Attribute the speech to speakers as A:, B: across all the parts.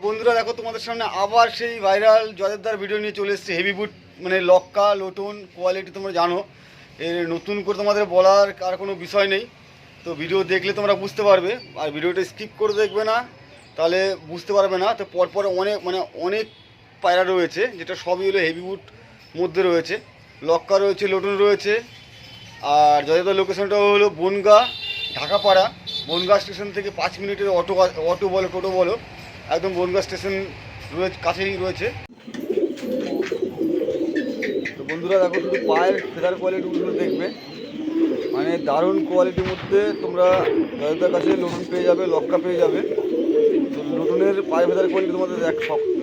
A: বন্ধুরা দেখো তোমাদের সামনে আবার সেই ভাইরাল জয়দেবদার ভিডিও নিয়ে চলে এসেছে। হেভি বুট মানে লক্কা লোটন কোয়ালিটি তোমরা জানো, এর নতুন করে তোমাদের বলার আর কোনো বিষয় নেই। তো ভিডিও দেখলে তোমরা বুঝতে পারবে, আর ভিডিওটা স্কিপ করে দেখবে না তাহলে বুঝতে পারবে না। তো পরপর অনেক পায়রা রয়েছে, যেটা সবই হলো হেভি বুট মধ্যে রয়েছে। লক্কা রয়েছে, লোটন রয়েছে। আর জয়দেবদার লোকেশনটা হলো বনগাঁ ঢাকাপাড়া। বনগাঁ স্টেশন থেকে 5 মিনিটের অটো বলো টোটো বলো, একদম বনগাঁ স্টেশন রয়েছে, কাছেই রয়েছে। তো বন্ধুরা দেখো, শুধু পায়ের ফেদার কোয়ালিটিগুলো দেখবে, মানে দারুণ কোয়ালিটির মধ্যে তোমরা জয়দার কাছে লোটন পেয়ে যাবে, লক্কা পেয়ে যাবে। তো লোটনের পায়ের ফেদার কোয়ালিটি তোমাদের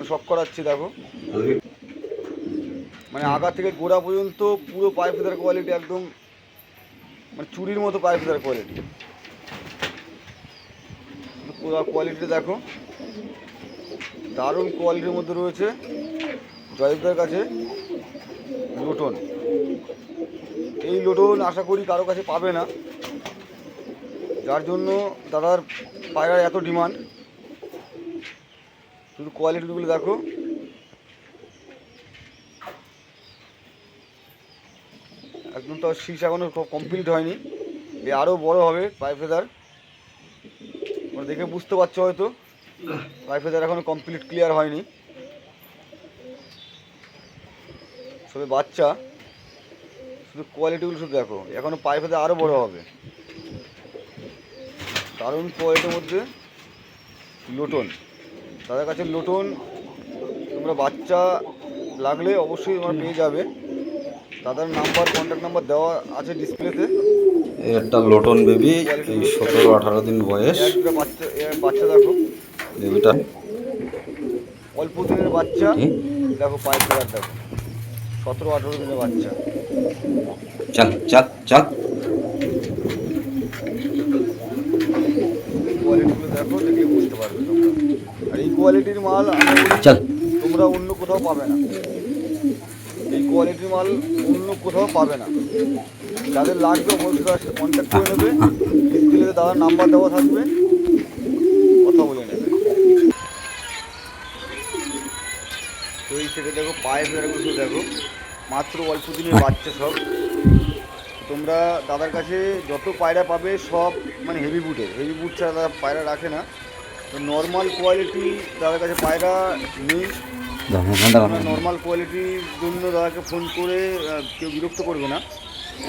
A: শখ করাচ্ছি। দেখো মানে আগা থেকে গোড়া পর্যন্ত পুরো পায়ের ফেদার কোয়ালিটি একদম মানে চুরির মতো পায়ের ফেদার কোয়ালিটি। পুরো কোয়ালিটি দেখো, দারুণ কোয়ালিটির মধ্যে রয়েছে জয়দেবদার কাছে লোটন। এই লোটন আশা করি কারো কাছে পাবে না, যার জন্য দাদার পায়রার এত ডিমান্ড। শুধু কোয়ালিটিগুলো দেখো, একদম তো শীষ এখনও কমপ্লিট হয়নি, এ আরও বড় হবে পায়ে ফেদার। তোমরা দেখে বুঝতে পারছো হয়তো, পায়ে ফেদার এখনও কমপ্লিট ক্লিয়ার হয়নি, সবে বাচ্চা। শুধু কোয়ালিটিগুলো শুধু দেখো, এখনও পায়ে ফেদার আরও বড় হবে। দারুণ কোয়ালিটির মধ্যে লোটন, তাদের কাছে লোটন তোমরা বাচ্চা লাগলে অবশ্যই তোমরা পেয়ে যাবে। তাদের নাম্বার, কন্ট্যাক্ট নাম্বার দেওয়া আছে ডিসপ্লেতে।
B: একটা লোটন বেবি, এই 17-18 দিন বয়স।
A: একটা বাচ্চা দেখো,
B: বেবিটা
A: অল্প দিনের বাচ্চা। দেখো পায়ের ফেদার দেখো, 17-18 দিনের বাচ্চা।
B: চাক চাক চাক।
A: কোয়ালিটিগুলো দেখো, দেখলে বুঝতে পারবে তোমরা। আর এই কোয়ালিটির মাল তোমরা অন্য কোথাও পাবে না, এই কোয়ালিটির মাল অন্য কোথাও পাবে না। যাদের লাগবে অবশ্যই তার সাথে কন্ট্যাক্ট করে নেবে, ডিসপ্লেতে দাদার নাম্বার দেওয়া থাকবে, কথা বলে নেবে। তো এই সেটা দেখো, পায়ে ফেরাগুলো দেখো, মাত্র অল্প দিনের বাচ্চা সব। তোমরা দাদার কাছে যত পায়রা পাবে সব মানে হেভি বুট ছাড়া দাদা পায়রা রাখে না। তো নর্মাল কোয়ালিটি দাদার কাছে পায়রা নেই। নর্মাল কোয়ালিটির জন্য দাদাকে ফোন করে কেউ বিরক্ত করবে না।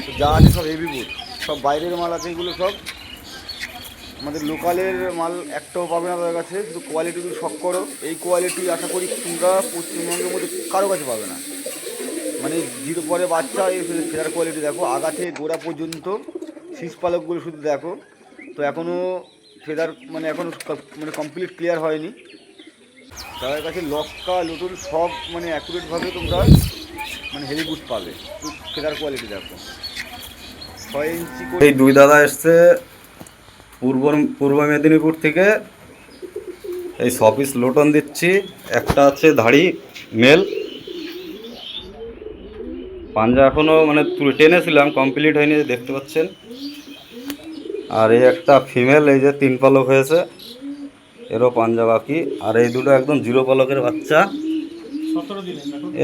A: তো যা আছে সব হেভি বুট, সব বাইরের মাল আছে, এগুলো সব আমাদের লোকালের মাল একটাও পাবে না দাদার কাছে। শুধু কোয়ালিটিগুলো শখ করো, এই কোয়ালিটি আশা করি তোমরা পশ্চিমবঙ্গের মধ্যে কারো কাছে পাবে না। মানে জিরো পরে বাচ্চা, এই ফেদার কোয়ালিটি দেখো, আগা থেকে গোড়া পর্যন্ত শীষ পালকগুলো শুধু দেখো। তো এখনও ফেদার মানে এখনও মানে কমপ্লিট ক্লিয়ার হয়নি। তাদের কাছে লক্কা লোটন সব মানে অ্যাকুরেটভাবে তোমরা মানে হেভি বুট পাবে। ফেদার কোয়ালিটি দেখো, 6 ইঞ্চি করে।
B: এই দুই দাদা এসছে পূর্ব মেদিনীপুর থেকে। এই 6 পিস লোটন দিচ্ছি। একটা আছে ধাড়ি মেল, পাঞ্জা এখনও মানে টেনেছিলাম, কমপ্লিট হয়নি, দেখতে পাচ্ছেন। আর এই একটা ফিমেল, এই যে 3 পালক হয়েছে, এরও পাঞ্জা বাকি। আর এই দুটো একদম 0 পালকের বাচ্চা,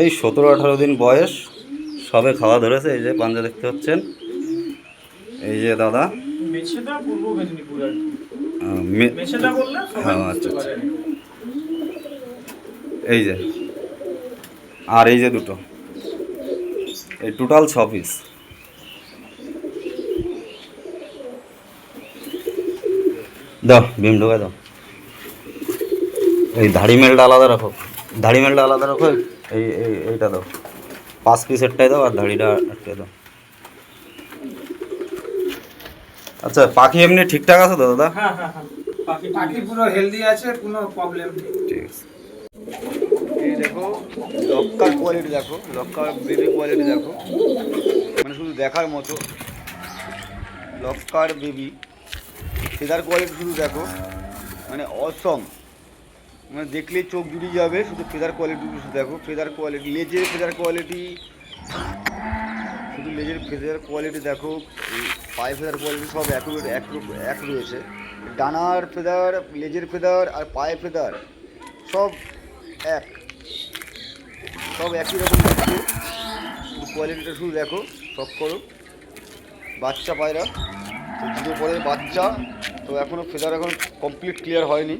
B: এই 17-18 দিন বয়স, সবে খাওয়া ধরেছে। এই যে পাঞ্জা দেখতে পাচ্ছেন, এই যে দাদা। হ্যাঁ আচ্ছা আচ্ছা, এই যে। আর এই যে দুটো, এই টোটাল 6 পিস। দাও ভীম ঢোকা দাও। এই ধাড়ি মেলটা আলাদা রাখো, এইটা দাও, 5 পিসেরটাই দাও, আর ধাড়িটা একটা দাও। আচ্ছা, পাখি এমনি ঠিকঠাক আছে তো দাদা?
C: হ্যাঁ, পাখি পুরো হেলদি আছে, কোনো প্রবলেম নেই।
B: ঠিক আছে।
A: এই দেখো লক্কার কোয়ালিটি দেখো, লক্কার বেবি কোয়ালিটি দেখো, মানে শুধু দেখার মতো। লক্কার বেবি ফেদার কোয়ালিটি শুধু দেখো, মানে অসম, মানে দেখলেই চোখ জুড়িয়ে যাবে। শুধু ফেদার কোয়ালিটি শুধু দেখো, ফেদার কোয়ালিটি, লেজের ফেদার কোয়ালিটি, শুধু লেজের ফেদার কোয়ালিটি দেখো। পায়ে ফেদার কোয়ালিটি সব এক রয়েছে। ডানার ফেদার, লেজের ফেদার আর পায়ে ফেদার সব এক, সব একই রকম দেখতে। কোয়ালিটিটা শুধু দেখো, সব করো। বাচ্চা পায়রা তো 0 পরে বাচ্চা, তো এখনও ফেদার এখন কমপ্লিট ক্লিয়ার হয়নি।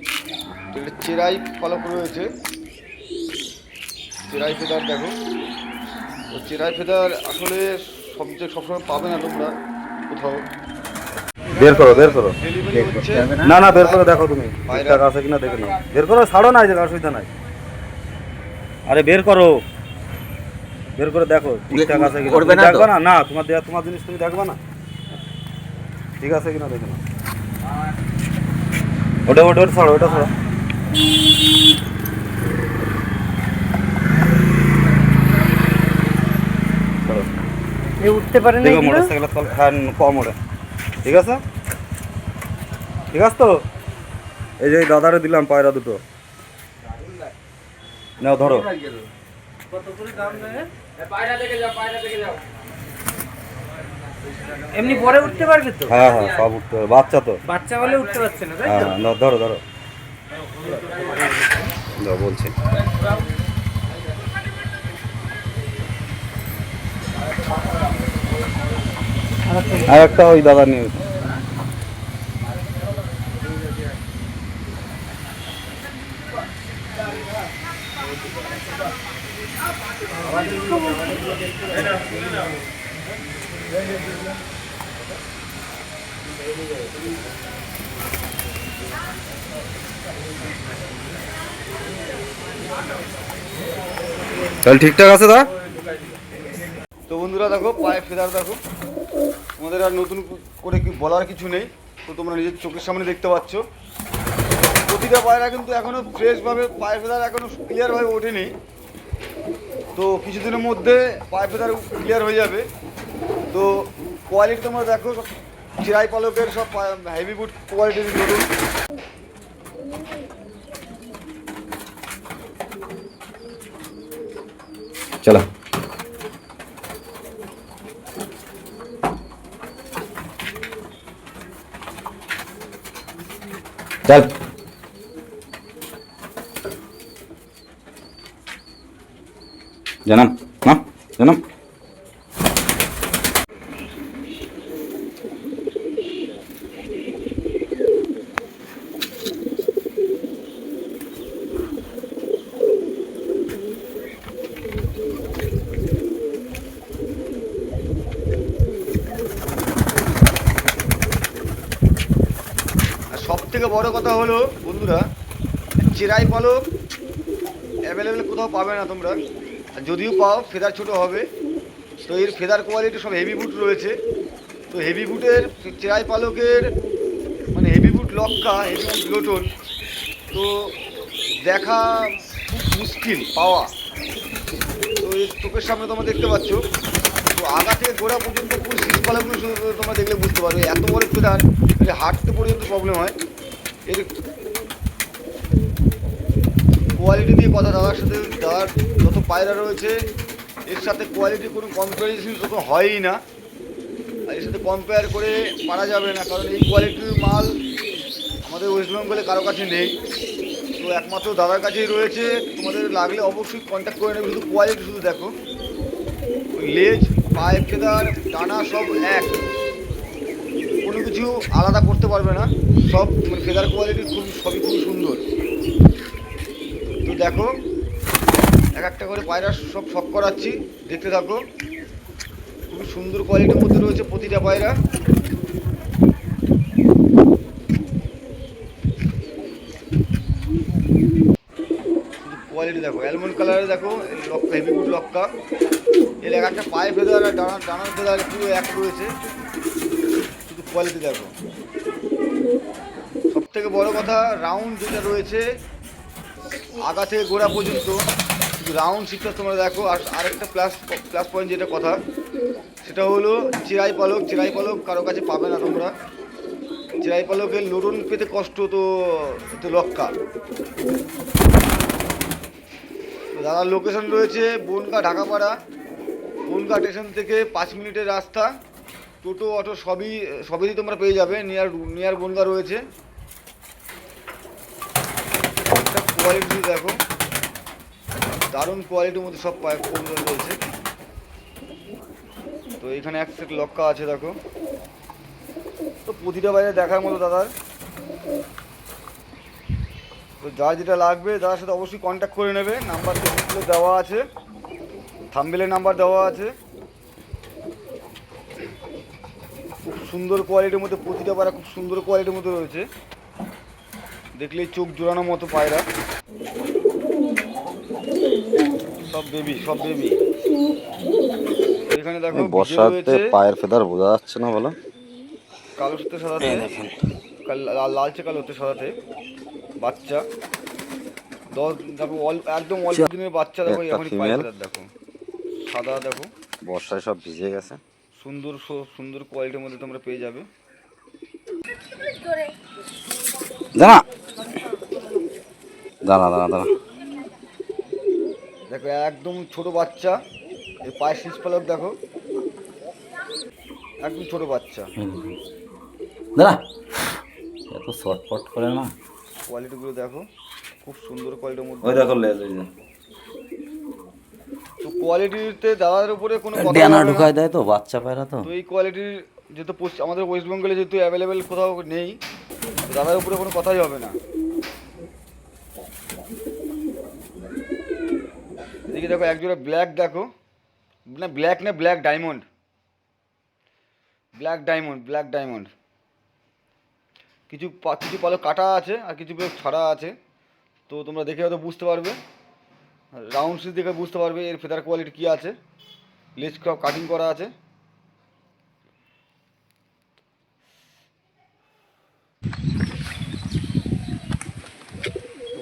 A: তো এটা চেরাই পালক রয়েছে, চেরাই ফেদার দেখো। তো চেরাই ফেদার আসলে সবসময় পাবে না তোমরা কোথাও।
B: বের করো বের করো,
A: ডেলিভারি হচ্ছে
B: না না বের করে দেখো তুমি ঠিকঠাক আছে কিনা দেখে নাও, বের করো, ছাড়ো না, যে অসুবিধা নাই। আরে বের করো, বের করে দেখো ঠিকঠাক আছে কিনা।
D: করবে না তো?
B: দেখবা না? না, তোমার জিনিস তুমি দেখবা না ঠিক আছে কিনা দেখে নাও। ওটা ওটা ওটা ছাড়ো, ওটা ছাড়ো। ছাড়ো।
D: উঠতে পারে না
B: দেখো
D: এগুলো?
B: মোটরসাইকেলের তল ফ্যান কম ওঠে, ঠিক আছে, ঠিক আছে। তো এই যে এই দাদারে দিলাম পায়রা দুটো, নাও ধরো।
D: এমনি পরে উঠতে পারবে তো?
B: হ্যাঁ হ্যাঁ সব উঠতে হবে, বাচ্চা তো।
D: বাচ্চা বলে উঠতে পারছে না, তাই
B: হ্যাঁ
D: তো?
B: হ্যাঁ নাও, ধরো ধরো, দাও বলছি। আর একটা ওই দাদা নিয়ে তাহলে ঠিকঠাক আছে দা।
A: তো বন্ধুরা দেখো পায়ে ফেদার দেখো, তোমাদের আর নতুন করে কি বলার কিছু নেই। তো তোমরা নিজের চোখের সামনে দেখতে পাচ্ছ প্রতিটা পায়রা কিন্তু এখনও ফ্রেশভাবে পায়ে ফেদার এখনও ক্লিয়ারভাবে ওঠেনি। তো কিছুদিনের মধ্যে পায়ে ফেদার ক্লিয়ার হয়ে যাবে। তো কোয়ালিটি তোমরা দেখো, সব চিরাই পালকের সব হেভি বুট কোয়ালিটির ধরুন।
B: চলো চল, জানাম না জানাম।
A: আর সব থেকে বড় কথা হলো বন্ধুরা, চেরাই পালক অ্যাভেলেবেল কোথাও পাবে না তোমরা, আর যদিও পাও ফেদার ছোট হবে। তো এর ফেদার কোয়ালিটি সব হেভি বুট রয়েছে। তো হেভি বুটের চেরাই পালকের মানে heavy boot লক্কা, heavy boot lotion, তো দেখা খুব মুশকিল পাওয়া। তো এর চোখের সামনে তোমরা দেখতে পাচ্ছ, তো আগা থেকে গোড়া পর্যন্ত পুরো শীষ পালাগুলো শুধু তোমরা দেখলে বুঝতে পারবে, এত বড় ফেদার, হাঁটতে পর্যন্ত প্রবলেম হয়। এর কোয়ালিটি দিয়ে কথা, দাদার সাথে দাদার যত পায়রা রয়েছে এর সাথে কোয়ালিটি কোনো কম্পারিজন তো হয়ই না। আর এর সাথে কম্পেয়ার করে পারা যাবে না, কারণ এই কোয়ালিটির মাল আমাদের ওয়েস্ট বেঙ্গলে কারো কাছে নেই। তো একমাত্র দাদার কাছেই রয়েছে। তোমাদের লাগলে অবশ্যই কন্ট্যাক্ট করে নেবে। শুধু কোয়ালিটি শুধু দেখো, ওই লেজ, পায়ে ফেদার, ডানা সব এক, কোনো কিছু আলাদা করতে পারবে না। সব মানে ফেদার কোয়ালিটি সবই খুব সুন্দর। তো দেখো এক একটা করে পায়রা সব শখ করাচ্ছি, দেখতে থাকো। খুবই সুন্দর কোয়ালিটির মধ্যে রয়েছে প্রতিটা পায়রা। কোয়ালিটি দেখো, অ্যালমন্ড কালারে দেখো, লক্কা হেভি বুট লক্কা। এর এক একটা পায়ে ফেদার আর ডানার ফেদার পুরো এক রয়েছে। শুধু কোয়ালিটি দেখো। সব থেকে বড় কথা, রাউন্ড যেটা রয়েছে আগা থেকে গোড়া পর্যন্ত শুধু রাউন্ড সিটটা তোমরা দেখো। আর আরেকটা প্লাস পয়েন্ট যেটা কথা, সেটা হলো চিরাই পালক কারো কাছে পাবে না তোমরা। চিরাই পালকের লোডন পেতে কষ্ট, তো লক্কা। দাদার লোকেশন রয়েছে বনগাঁ ঢাকাপাড়া। বনগাঁ স্টেশন থেকে 5 মিনিটের রাস্তা। টোটো অটো সবই তোমরা পেয়ে যাবে। নিয়ার বনগাঁ রয়েছে। কোয়ালিটি দেখো, দারুণ কোয়ালিটির মধ্যে সব পাইপ রয়েছে। তো এখানে এক সেট লক্কা আছে দেখো। তো প্রতিটা বাইরে দেখার মতো দাদার। তো যার যেটা লাগবে দাদার সাথে অবশ্যই কন্ট্যাক্ট করে নেবে। নাম্বার ডিসপ্লে দেওয়া আছে, থাম্বনেলের নাম্বার দেওয়া আছে। খুব সুন্দর কোয়ালিটির মধ্যে প্রতিটা পায়রা খুব সুন্দর কোয়ালিটির মধ্যে রয়েছে, দেখলেই চোখ জোড়ানোর মতো পায়রা। সব বেবি, সব বেবি। এখানে দেখো
B: বর্ষাতে পায়ের ফেদার বোঝা যাচ্ছে না বলো,
A: কালো সাথে সাদাতে, লালচে কালোতে সাদাতে বাচ্চা। দেখো একদম অল্প দিনের বাচ্চা দেখো, এখন পায়ের দেখো সাদা দেখো,
B: বর্ষায় সব ভিজে গেছে।
A: সুন্দর সুন্দর কোয়ালিটির মধ্যে তোমরা পেয়ে যাবে।
B: দাঁড়া দাঁড়া দাঁড়া দাঁড়া,
A: দেখো একদম ছোট বাচ্চা, এই পায়ের শীষ পালক দেখো, একদম ছোট বাচ্চা।
B: দাঁড়া, এত শর্টফট করে না।
A: কোয়ালিটিগুলো দেখো, খুব সুন্দর কোয়ালিটির মধ্যে।
B: ওই দেখো লেজ, ওই যে
A: তো কোয়ালিটিতে দেওয়ার উপরে কোনো
B: ডানা ঢুকায় দেয় তো বাচ্চা পায়রা। তো
A: এই কোয়ালিটির যেহেতু আমাদের ওয়েস্ট বেঙ্গলে যেহেতু অ্যাভেলেবেল কোথাও নেই, তো দাদার উপরে কোনো কথাই হবে না। এদিকে দেখো একজোড়া ব্ল্যাক দেখো, না ব্ল্যাক না black diamond, black diamond, black diamond. কিছু কিছু পালক কাটা আছে আর কিছু ছাড়া আছে। তো তোমরা দেখে হয়তো বুঝতে পারবে, রাউন্ড সিজ দেখে বুঝতে পারবে এর ফেদার কোয়ালিটি কী আছে। লেজ সব কাটিং করা আছে।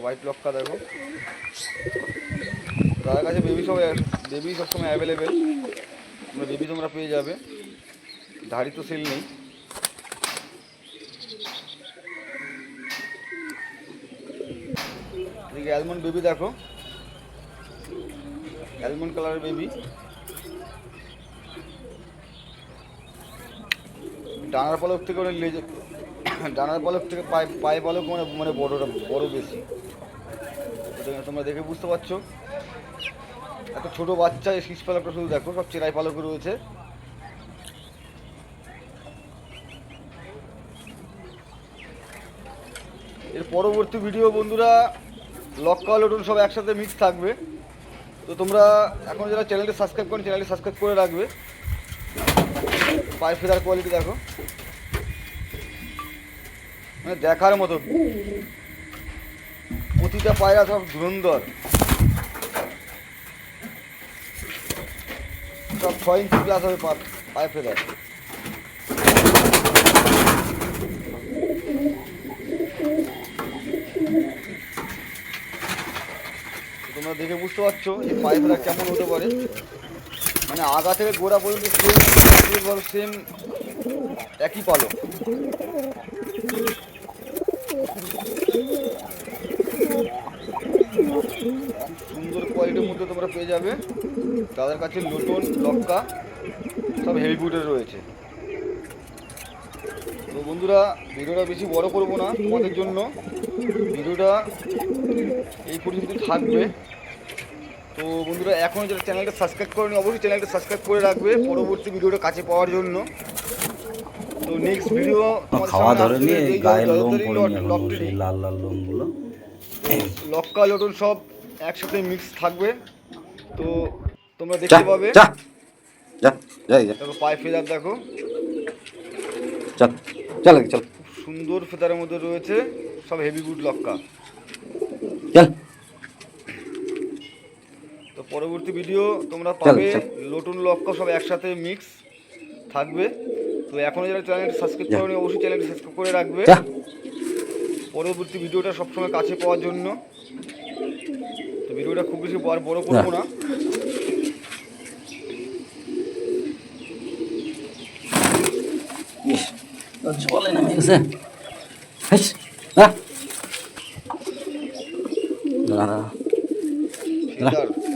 A: হোয়াইট লক্কা দেখো, তাদের কাছে বেবি সবসময় অ্যাভেলেবেল। তোমরা বেবি তোমরা পেয়ে যাবে, ধাড়ি তো সেল নেই। এদিকে অ্যালমন্ড বেবি দেখো, অ্যালমন্ড কালারের বেবি। ডানার পালক থেকে অনেক লেজে, ডানার পালক থেকে পায়ে পালক মানে বড় বেশি। তোমরা দেখে বুঝতে পারছো, এত ছোট বাচ্চা। এই শীষ পালকটা শুধু দেখো, সব চেরাই পালক রয়েছে। এর পরবর্তী ভিডিও বন্ধুরা লক্কা লটুন সব একসাথে মিক্স থাকবে। তো তোমরা এখন যারা চ্যানেলটি সাবস্ক্রাইব করেন, চ্যানেলটি সাবস্ক্রাইব করে রাখবে। পায়ের ফেদার কোয়ালিটি দেখো, মানে দেখার মতো। প্রতিটা পায়রা সব ধুরন্ধর, সব 6 ইঞ্চি প্লাস হবে পায়ের ফেদার। তোমরা দেখে বুঝতে পারছো এই পায়ের ফেদার কেমন হতে পারে। মানে আগা থেকে গোড়া পর্যন্ত সেম একই পালক। সুন্দর কোয়ালিটির মধ্যে তোমরা পেয়ে যাবে। তাদের কাছে লটন লক্কা সব হেভি বুটের রয়েছে। তো বন্ধুরা ভিডিওটা বেশি বড় করব না তোমাদের জন্য, ভিডিওটা এই পর্যন্ত থাকবে। তো বন্ধুরা এখন যারা চ্যানেলটা সাবস্ক্রাইব করেনি অবশ্যই চ্যানেলটা সাবস্ক্রাইব করে রাখবে পরবর্তী ভিডিওটা কাছে পাওয়ার জন্য। তো নেক্সট ভিডিও
B: খাওয়া ধরে নিয়ে গায়ের লোম পড়ে লাল লাল লোমগুলো,
A: লক্কা লটন সব একসাথে মিক্স থাকবে। তো তোমরা দেখতে পাবে। দেখো পায়ে ফেদার দেখো,
B: চল
A: সুন্দর ফেদারের মধ্যে রয়েছে, সব হেভি গুড লক্কা। তো পরবর্তী ভিডিও তোমরা পাবে লটন লক্কা সব একসাথে মিক্স থাকবে। তো এখনো যারা চ্যানেলটি সাবস্ক্রাইব করেনি অবশ্যই চ্যানেলটি সাবস্ক্রাইব করে রাখবে পরবর্তী ভিডিওটা সবসময় কাছে পাওয়ার জন্য। তো ভিডিওটা খুব বেশি বড় করবো না।
B: জলে নেমে গেছে।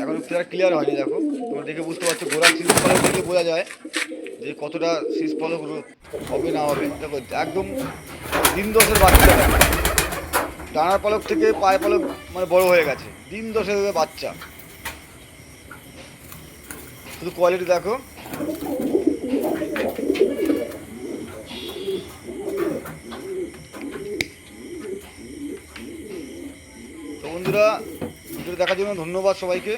A: এখন ক্লিয়ার হয়নি দেখো, তোমরা দেখে বুঝতে পারছো গোড়ার শীষ পালক দেখে বোঝা যায় যে কতটা শীষ পালক হবে না হবে। দেখো একদম দিন 10-এর বাচ্চা, ডানার পালক থেকে পায়ের পালক মানে বড় হয়ে গেছে, দিন 10 বাচ্চা। শুধু কোয়ালিটি দেখো। তো বন্ধুরা, ভিডিও দেখার জন্য ধন্যবাদ সবাইকে।